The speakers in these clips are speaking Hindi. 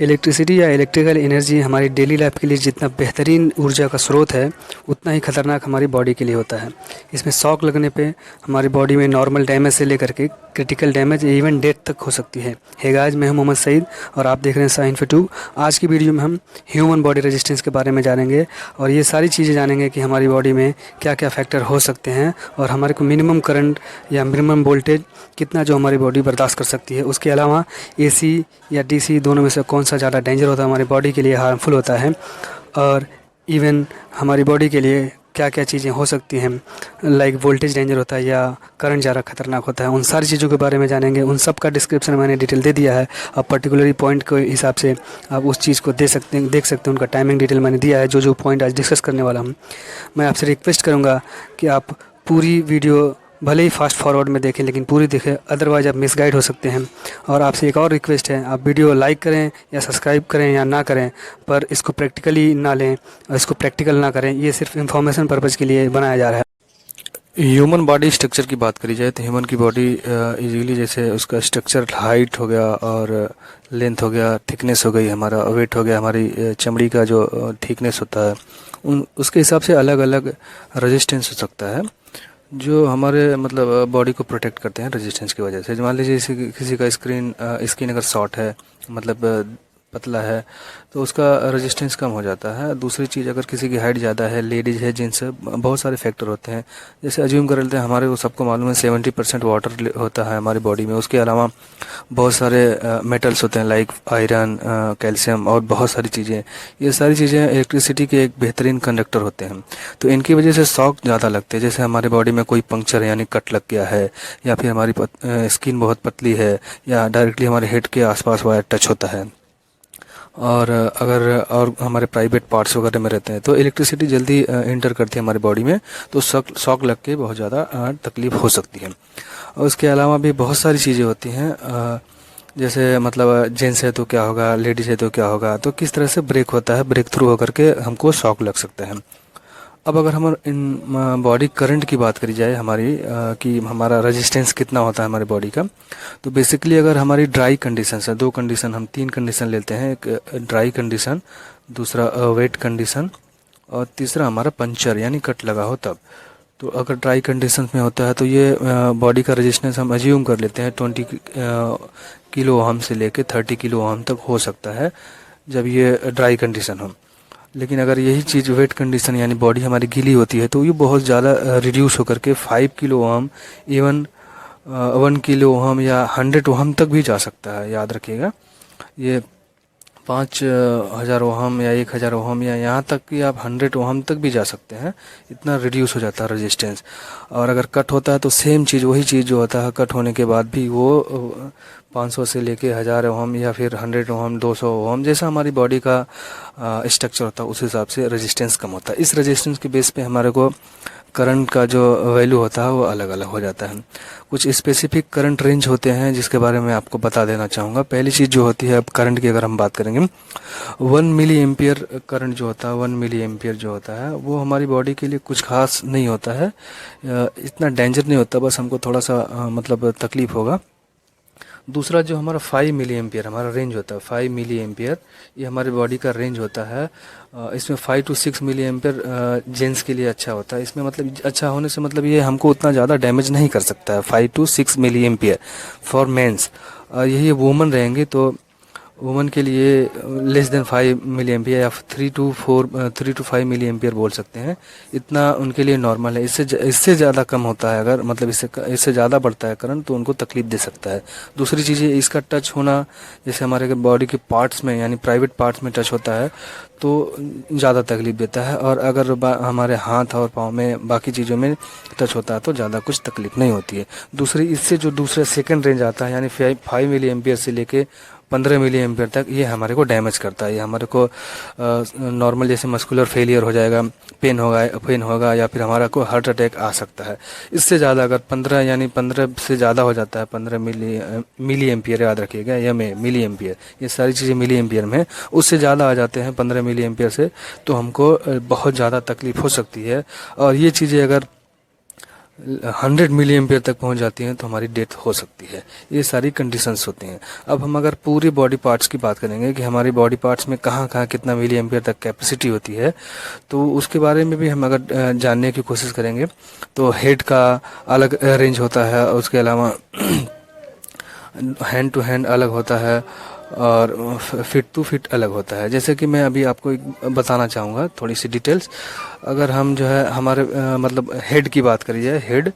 इलेक्ट्रिसिटी या इलेक्ट्रिकल एनर्जी हमारी डेली लाइफ के लिए जितना बेहतरीन ऊर्जा का स्रोत है, उतना ही खतरनाक हमारी बॉडी के लिए होता है। इसमें शॉक लगने पे हमारी बॉडी में नॉर्मल डैमेज से लेकर के क्रिटिकल डैमेज, इवन डेथ तक हो सकती है। हे गाइस, मैं हूं मोहम्मद सईद और आप देख रहे हैं साइंस फॉर। आज की वीडियो में हम ह्यूमन बॉडी रेजिस्टेंस के बारे में जानेंगे और ये सारी चीज़ें जानेंगे कि हमारी बॉडी में क्या क्या फैक्टर हो सकते हैं और हमारे को मिनिमम करंट या मिनिमम वोल्टेज कितना जो हमारी बॉडी बर्दाश्त कर सकती है। उसके अलावा एसी या डीसी दोनों में से कौन सा ज़्यादा डेंजर होता है, हमारी बॉडी के लिए हार्मफुल होता है, और इवन हमारी बॉडी के लिए क्या क्या चीज़ें हो सकती हैं, लाइक वोल्टेज डेंजर होता है या करंट ज़्यादा खतरनाक होता है। उन सारी चीज़ों के बारे में जानेंगे। उन सब का डिस्क्रिप्शन मैंने डिटेल दे दिया है। अब पर्टिकुलरली पॉइंट के हिसाब से आप उस चीज़ को देख सकते हैं। उनका टाइमिंग डिटेल मैंने दिया है। जो जो पॉइंट आज डिस्कस करने वाला हूँ, मैं आपसे रिक्वेस्ट करूँगा कि आप पूरी वीडियो भले ही फास्ट फॉरवर्ड में देखें, लेकिन पूरी देखें, अदरवाइज आप मिसगाइड हो सकते हैं। और आपसे एक और रिक्वेस्ट है, आप वीडियो लाइक करें या सब्सक्राइब करें या ना करें, पर इसको प्रैक्टिकली ना लें और इसको प्रैक्टिकल ना करें। ये सिर्फ इंफॉर्मेशन पर्पज़ के लिए बनाया जा रहा है। ह्यूमन बॉडी स्ट्रक्चर की बात करी जाए तो ह्यूमन की बॉडी इजीली जैसे उसका स्ट्रक्चर हाइट हो गया और लेंथ हो गया, थिकनेस हो गई, हमारा वेट हो गया, हमारी चमड़ी का जो थिकनेस होता है, उन उसके हिसाब से अलग अलग रेजिस्टेंस हो सकता है जो हमारे मतलब बॉडी को प्रोटेक्ट करते हैं रेजिस्टेंस की वजह से। मान लीजिए किसी का स्किन अगर शॉर्ट है, मतलब पतला है, तो उसका रेजिस्टेंस कम हो जाता है। दूसरी चीज़, अगर किसी की हाइट ज़्यादा है, लेडीज़ है, जेंट्स है, बहुत सारे फैक्टर होते हैं। जैसे अज्यूम कर लेते हैं, हमारे को सबको मालूम है 70% वाटर होता है हमारी बॉडी में। उसके अलावा बहुत सारे मेटल्स होते हैं, लाइक आयरन, कैल्शियम और बहुत सारी चीज़ें। ये सारी चीज़ें इलेक्ट्रिसिटी के एक बेहतरीन कंडक्टर होते हैं, तो इनकी वजह से शॉक ज़्यादा लगते हैं। जैसे हमारे बॉडी में कोई पंक्चर है, यानी कट लग गया है, या फिर हमारी स्किन बहुत पतली है, या डायरेक्टली हमारे हेड के आसपास वायर टच होता है, और अगर और हमारे प्राइवेट पार्ट्स वगैरह में रहते हैं, तो इलेक्ट्रिसिटी जल्दी इंटर करती है हमारी बॉडी में, तो शॉक लग के बहुत ज़्यादा तकलीफ हो सकती है। और उसके अलावा भी बहुत सारी चीज़ें होती हैं, जैसे मतलब जेंट्स है तो क्या होगा, लेडीज़ है तो क्या होगा, तो किस तरह से ब्रेक होता है, ब्रेक थ्रू होकर के हमको शॉक लग सकता है। अब अगर हम इन बॉडी करंट की बात करी जाए हमारी, कि हमारा रेजिस्टेंस कितना होता है हमारी बॉडी का, तो बेसिकली अगर हमारी ड्राई कंडीशन है, दो कंडीशन, हम तीन कंडीशन लेते हैं, एक ड्राई कंडीशन, दूसरा वेट कंडीशन, और तीसरा हमारा पंचर यानी कट लगा हो तब। तो अगर ड्राई कंडीशन में होता है तो ये बॉडी का रेजिस्टेंस हम अज्यूम कर लेते हैं 20 किलो ओहम से लेके 30 किलो ओहम तक हो सकता है, जब ये ड्राई कंडीशन हो। लेकिन अगर यही चीज़ वेट कंडीशन यानी बॉडी हमारी गीली होती है, तो ये बहुत ज़्यादा रिड्यूस होकर के 5 kilo ohm, even 1 kilo ohm या 100 ओहम तक भी जा सकता है। याद रखिएगा, ये 5,000 ओहम या 1,000 ओहम या यहाँ तक कि आप 100 ओहम तक भी जा सकते हैं। इतना रिड्यूस हो जाता है रेजिस्टेंस। और अगर कट होता है तो सेम चीज़, वही चीज़ जो होता है कट होने के बाद भी, वो 500 से लेके 1,000 ओहम या फिर 100 ओहम, 200 ओहम, जैसा हमारी बॉडी का स्ट्रक्चर होता है उस हिसाब से रेजिस्टेंस कम होता है। इस रेजिस्टेंस के बेस पे हमारे को करंट का जो वैल्यू होता है वो अलग अलग हो जाता है। कुछ स्पेसिफिक करंट रेंज होते हैं जिसके बारे में आपको बता देना चाहूँगा। पहली चीज़ जो होती है, अब करंट की अगर हम बात करेंगे, 1 मिली एम्पियर करंट जो होता है, 1 मिली एम्पियर जो होता है, वो हमारी बॉडी के लिए कुछ खास नहीं होता है, इतना डेंजर नहीं होता, बस हमको थोड़ा सा मतलब तकलीफ होगा। दूसरा जो हमारा 5 मिली एम्पियर हमारा रेंज होता है, 5 मिली एम्पियर ये हमारी बॉडी का रेंज होता है। इसमें 5 to 6 मिली एम्पियर जेंट्स के लिए अच्छा होता है। इसमें मतलब अच्छा होने से मतलब ये हमको उतना ज़्यादा डैमेज नहीं कर सकता है। 5 to 6 milli ampere for men's. यही वुमन रहेंगे तो वुमन के लिए लेस देन 5 मिली एम्पियर या 3 to 5 मिली एम्पियर बोल सकते हैं, इतना उनके लिए नॉर्मल है। इससे ज़्यादा कम होता है, अगर मतलब इससे ज़्यादा बढ़ता है करंट, तो उनको तकलीफ दे सकता है। दूसरी चीज़ है इसका टच होना, जैसे हमारे बॉडी के पार्ट्स में यानी प्राइवेट पार्ट्स में टच होता है तो ज़्यादा तकलीफ देता है, और अगर हमारे हाथ और पाँव में बाकी चीज़ों में टच होता है तो ज़्यादा कुछ तकलीफ नहीं होती है। दूसरी, इससे जो दूसरा सेकंड रेंज आता है, यानी 5 मिली एम्पियर से लेके 15 मिली एम्पियर तक, ये हमारे को डैमेज करता है। ये हमारे को नॉर्मल जैसे मस्कुलर फेलियर हो जाएगा, पेन होगा या फिर हमारा को हार्ट अटैक आ सकता है। इससे ज़्यादा अगर 15 यानी 15 से ज़्यादा हो जाता है, 15 मिली एम्पियर, याद रखिएगा, या मिली एम्पियर, ये सारी चीज़ें मिली एम्पियर में, उससे ज़्यादा आ जाते हैं 15 मिली एम्पियर से, तो हमको बहुत ज़्यादा तकलीफ हो सकती है। और ये चीज़ें अगर 100 मिली एम्पियर तक पहुंच जाती हैं तो हमारी डेथ हो सकती है। ये सारी कंडीशंस होती हैं। अब हम अगर पूरी बॉडी पार्ट्स की बात करेंगे कि हमारी बॉडी पार्ट्स में कहाँ कहाँ कितना मिली एम्पियर तक कैपेसिटी होती है, तो उसके बारे में भी हम अगर जानने की कोशिश करेंगे तो हेड का अलग रेंज होता है, उसके अलावा हैंड टू हैंड अलग होता है और फिट टू फिट अलग होता है। जैसे कि मैं अभी आपको एक बताना चाहूँगा थोड़ी सी डिटेल्स। अगर हम जो है हमारे मतलब हेड की बात करी जाए, हेड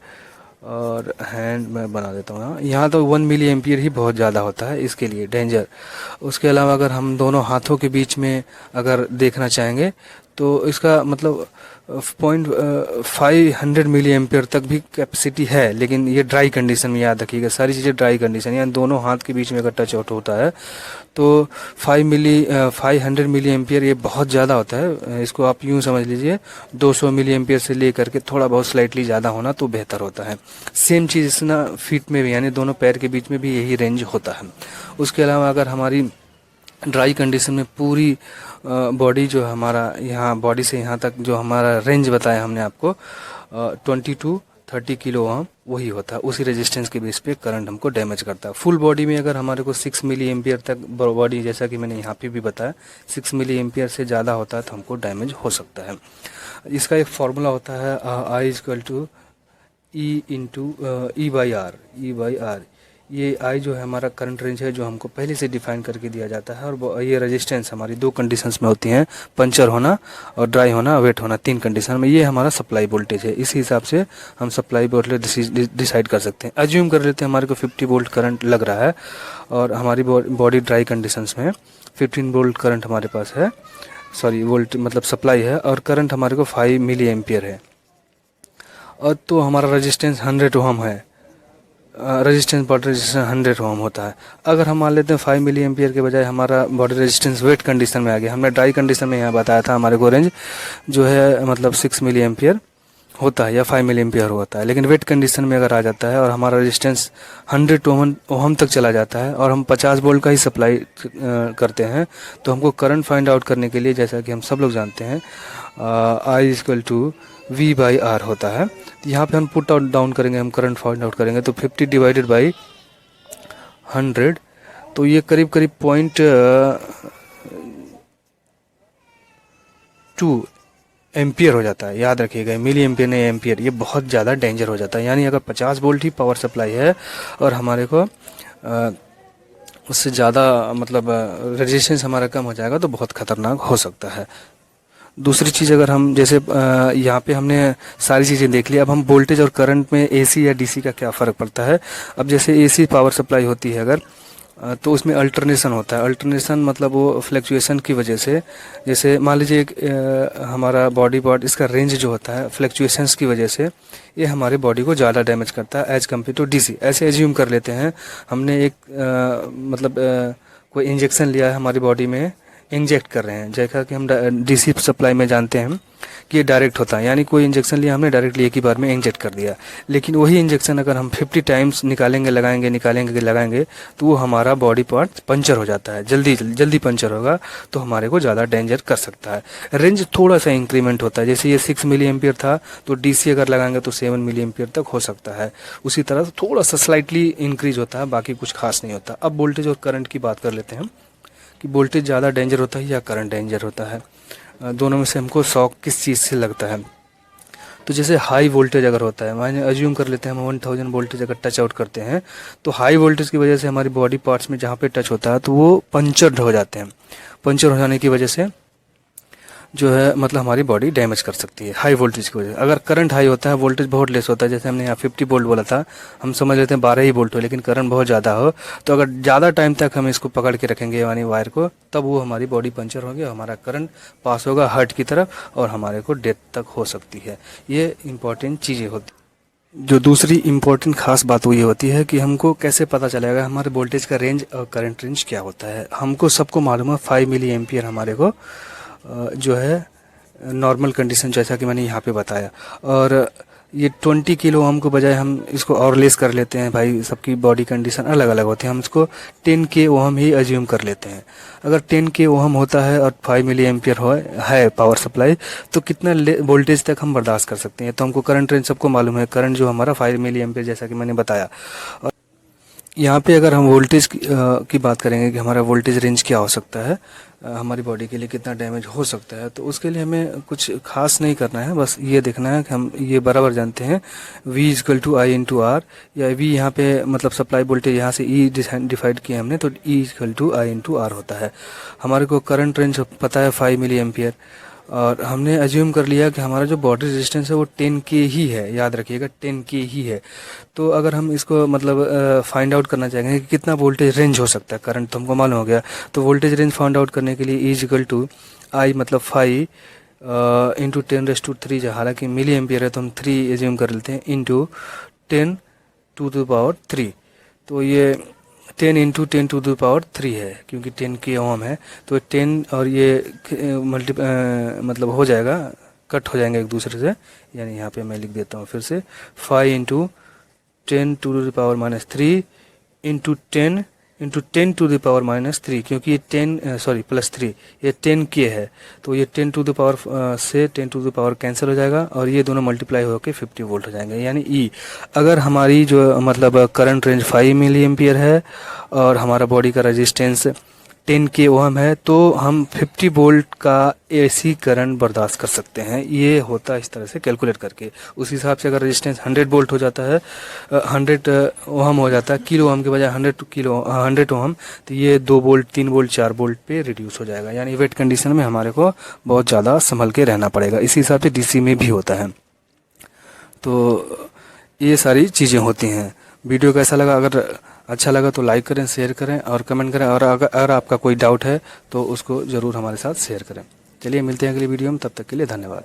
और हैंड मैं बना देता हूँ यहाँ तो 1 मिली एम्पियर ही बहुत ज़्यादा होता है इसके लिए डेंजर। उसके अलावा अगर हम दोनों हाथों के बीच में अगर देखना चाहेंगे तो इसका मतलब 500 मिली एम्पियर तक भी कैपेसिटी है, लेकिन ये ड्राई कंडीशन में, याद रखिएगा सारी चीज़ें ड्राई कंडीशन, यानी दोनों हाथ के बीच में अगर टच आउट होता है तो 500 मिली एम्पियर ये बहुत ज़्यादा होता है। इसको आप यूँ समझ लीजिए 200 मिली एम्पियर से लेकर के थोड़ा बहुत स्लाइटली ज़्यादा होना तो बेहतर होता है। सेम चीज़ ना फीट में भी, यानी दोनों पैर के बीच में भी यही रेंज होता है। उसके अलावा अगर हमारी ड्राई कंडीशन में पूरी बॉडी जो हमारा यहाँ बॉडी से यहाँ तक जो हमारा रेंज बताया हमने आपको 20 to 30 किलो ओम वही होता है। उसी रेजिस्टेंस के बेस पे करंट हमको डैमेज करता है। फुल बॉडी में अगर हमारे को 6 मिली एम्पियर तक बॉडी, जैसा कि मैंने यहाँ पे भी बताया 6 मिली एम्पियर से ज़्यादा होता है तो हमको डैमेज हो सकता है। इसका एक फॉर्मूला होता है I = E/R। ये आई जो है हमारा करंट रेंज है जो हमको पहले से डिफाइन करके दिया जाता है। और ये रेजिस्टेंस हमारी 2 कंडीशंस में होती हैं, पंचर होना और ड्राई होना, वेट होना, 3 कंडीशन में। ये हमारा सप्लाई वोल्टेज है। इसी हिसाब से हम सप्लाई वोल्टेज डिसाइड कर सकते हैं। अज्यूम कर लेते हैं हमारे को 50 वोल्ट करंट लग रहा है और हमारी बॉडी ड्राई कंडीशंस में 15 वोल्ट करंट हमारे पास है, सॉरी वोल्ट मतलब सप्लाई है, और करंट हमारे को 5 मिली एम्पियर है। और तो हमारा रेजिस्टेंस 100 ओम है, रेजिस्टेंस बॉडी रेजिस्टेंस 100 ओम होता है। अगर हम मान लेते हैं 5 मिली एम्पियर के बजाय हमारा बॉडी रेजिस्टेंस वेट कंडीशन में आ गया। हमने ड्राई कंडीशन में यहाँ बताया था हमारे को रेंज जो है मतलब 6 मिली एम्पियर होता है या 5 मिली एम्पियर होता है, लेकिन वेट कंडीशन में अगर आ जाता है और हमारा रेजिस्टेंस 100 ओम तक चला जाता है और हम 50 वोल्ट का ही सप्लाई करते हैं, तो हमको करंट फाइंड आउट करने के लिए, जैसा कि हम सब लोग जानते हैं I = V/R होता है। यहाँ पे हम पुट आउट डाउन करेंगे, हम करंट फाइंड आउट करेंगे तो 50 डिवाइडेड बाई 100, तो ये करीब करीब 0.2 एम्पियर हो जाता है। याद रखिएगा मिली एम्पियर नहीं एम्पियर, ये बहुत ज़्यादा डेंजर हो जाता है। यानी अगर 50 वोल्ट ही पावर सप्लाई है और हमारे को उससे ज़्यादा मतलब रेजिस्टेंस हमारा कम हो जाएगा तो बहुत ख़तरनाक हो सकता है। दूसरी चीज़ अगर हम जैसे यहाँ पे हमने सारी चीज़ें देख ली, अब हम वोल्टेज और करंट में एसी या डीसी का क्या फ़र्क पड़ता है। अब जैसे एसी पावर सप्लाई होती है अगर तो उसमें अल्टरनेशन होता है। अल्टरनेशन मतलब वो फ्लैक्चुएशन की वजह से, जैसे मान लीजिए एक हमारा बॉडी पार्ट, इसका रेंज जो होता है फ्लैक्चुएशंस की वजह से ये हमारे बॉडी को ज़्यादा डैमेज करता है एज कम्पेयर टू डीसी। ऐसे एज्यूम कर लेते हैं हमने एक मतलब कोई इंजेक्शन लिया है हमारी बॉडी में, इंजेक्ट कर रहे हैं, जैसा कि हम डीसी सप्लाई में जानते हैं कि ये डायरेक्ट होता है, यानी कोई इंजेक्शन लिया हमने डायरेक्टली एक ही बार में इंजेक्ट कर दिया। लेकिन वही इंजेक्शन अगर हम 50 टाइम्स निकालेंगे लगाएंगे निकालेंगे लगाएंगे तो वो हमारा बॉडी पार्ट पंचर हो जाता है, जल्दी पंचर होगा, तो हमारे को ज़्यादा डेंजर कर सकता है। रेंज थोड़ा सा इंक्रीमेंट होता है, जैसे ये 6 मिली एम्पियर था तो डीसी अगर लगाएंगे तो 7 मिली एम्पियर तक हो सकता है। उसी तरह थोड़ा सा स्लाइटली इंक्रीज होता है, बाकी कुछ खास नहीं होता। अब वोल्टेज और करंट की बात कर लेते हैं कि वोल्टेज ज़्यादा डेंजर होता है या करंट डेंजर होता है, दोनों में से हमको शॉक किस चीज़ से लगता है। तो जैसे हाई वोल्टेज अगर होता है, माने अज्यूम कर लेते हैं हम 1000 वोल्टेज अगर टच आउट करते हैं तो हाई वोल्टेज की वजह से हमारी बॉडी पार्ट्स में जहाँ पे टच होता है तो वो पंचर्ड हो जाते हैं। पंचर हो जाने की वजह से जो है मतलब हमारी बॉडी डैमेज कर सकती है हाई वोल्टेज की वजह से। अगर करंट हाई होता है, वोल्टेज बहुत लेस होता है, जैसे हमने यहाँ 50 वोल्ट बोला था, हम समझ लेते हैं 12 ही वोल्ट हो, लेकिन करंट बहुत ज़्यादा हो तो अगर ज़्यादा टाइम तक हम इसको पकड़ के रखेंगे यानी वायर को, तब वो हमारी बॉडी पंचर होगी, हमारा करंट पास होगा हार्ट की तरफ और हमारे को डेथ तक हो सकती है। ये इंपॉर्टेंट चीज़ें होती। जो दूसरी इम्पोर्टेंट खास बात वो ये होती है कि हमको कैसे पता चलेगा हमारे वोल्टेज का रेंज और करंट रेंज क्या होता है। हमको सबको मालूम है 5 मिली एम्पियर हमारे को जो है नॉर्मल कंडीशन, जैसा कि मैंने यहाँ पे बताया, और ये 20 किलो ओम को बजाय हम इसको और लेस कर लेते हैं। भाई सबकी बॉडी कंडीशन अलग अलग होती है, हम इसको 10 के ओम ही अज्यूम कर लेते हैं। अगर 10 के ओम होता है और 5 मिली एम्पियर है पावर सप्लाई, तो कितना वोल्टेज तक हम बर्दाश्त कर सकते हैं। तो हमको करंट रेंज सबको मालूम है, करंट जो हमारा 5 मिली एम्पियर जैसा कि मैंने बताया। और यहाँ पे अगर हम वोल्टेज की बात करेंगे कि हमारा वोल्टेज रेंज क्या हो सकता है, हमारी बॉडी के लिए कितना डैमेज हो सकता है, तो उसके लिए हमें कुछ खास नहीं करना है। बस ये देखना है कि हम ये बराबर जानते हैं V equal to I into R, या V यहाँ पे मतलब सप्लाई वोल्टेज यहाँ से E डिफाइड किया हमने, तो E equal to I into R होता है। हमारे को करंट रेंज पता है 5 मिली एम्पियर, और हमने अज्यूम कर लिया कि हमारा जो बॉडी रेजिस्टेंस है वो 10 के ही है। याद रखिएगा 10 के ही है। तो अगर हम इसको मतलब फाइंड आउट करना चाहेंगे कि कितना वोल्टेज रेंज हो सकता है, करंट तो हमको मालूम हो गया, तो वोल्टेज रेंज फाइंड आउट करने के लिए इज इक्वल टू आई मतलब 5 इंटू 10⁻³ हालांकि मिली एम्पियर है तो हम 3 एज्यूम कर लेते हैं, इंटू 10⁻³ तो ये 10 इंटू 10⁻³ है, क्योंकि 10 के ओम है तो 10 और ये मतलब हो जाएगा, कट हो जाएंगे एक दूसरे से। यानी यहाँ पे मैं लिख देता हूँ फिर से 5 इंटू 10⁻³ इंटू 10⁻³ क्योंकि ये 10 प्लस 3 ये 10 के है, तो ये 10 टू द पावर से 10 टू द पावर कैंसिल हो जाएगा और ये दोनों मल्टीप्लाई होकर 50 वोल्ट हो जाएंगे। यानी ई अगर हमारी जो मतलब करंट रेंज 5 मिली एम्पियर है और हमारा बॉडी का रेजिस्टेंस 10 के ओम है, तो हम 50 वोल्ट का एसी करंट बर्दाश्त कर सकते हैं। ये होता है इस तरह से कैलकुलेट करके। उस हिसाब से अगर रेजिस्टेंस 100 वोल्ट हो जाता है, 100 ओम हो जाता है, किलो ओम के बजाय 100 ओम, तो ये 2 वोल्ट 3 वोल्ट 4 वोल्ट पे रिड्यूस हो जाएगा। यानी वेट कंडीशन में हमारे को बहुत ज़्यादा संभल के रहना पड़ेगा। इसी हिसाब से डीसी में भी होता है। तो ये सारी चीज़ें होती हैं। वीडियो कैसा लगा? अगर अच्छा लगा तो लाइक करें, शेयर करें और कमेंट करें, और अगर आपका कोई डाउट है तो उसको ज़रूर हमारे साथ शेयर करें। चलिए मिलते हैं अगली वीडियो में, तब तक के लिए धन्यवाद।